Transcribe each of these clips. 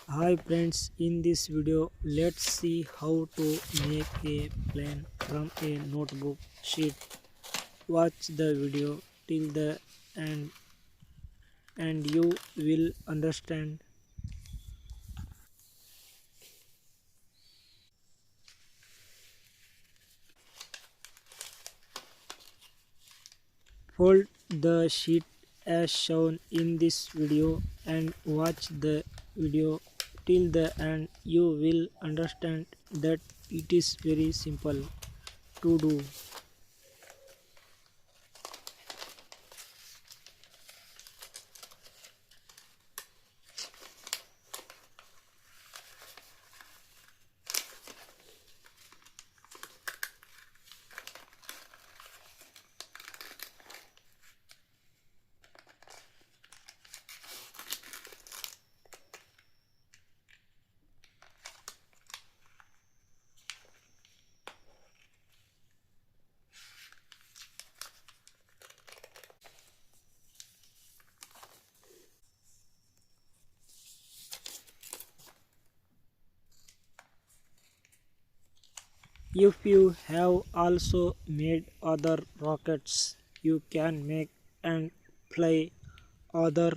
Hi friends, in this video let's see how to make a plan from a notebook sheet. Watch the video till the end and you will understand. Fold the sheet as shown in this video and watch the video till the end. You will understand that it is very simple to do. If you have also made other rockets, you can make and fly other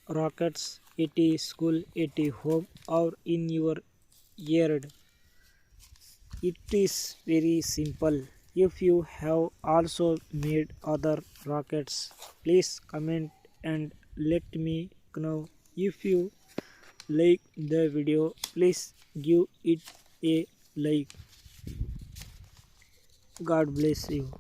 rockets at a school, at a home, or in your yard. It is very simple. If you have also made other rockets, please comment and let me know. If you like the video, please give it a like. God bless you.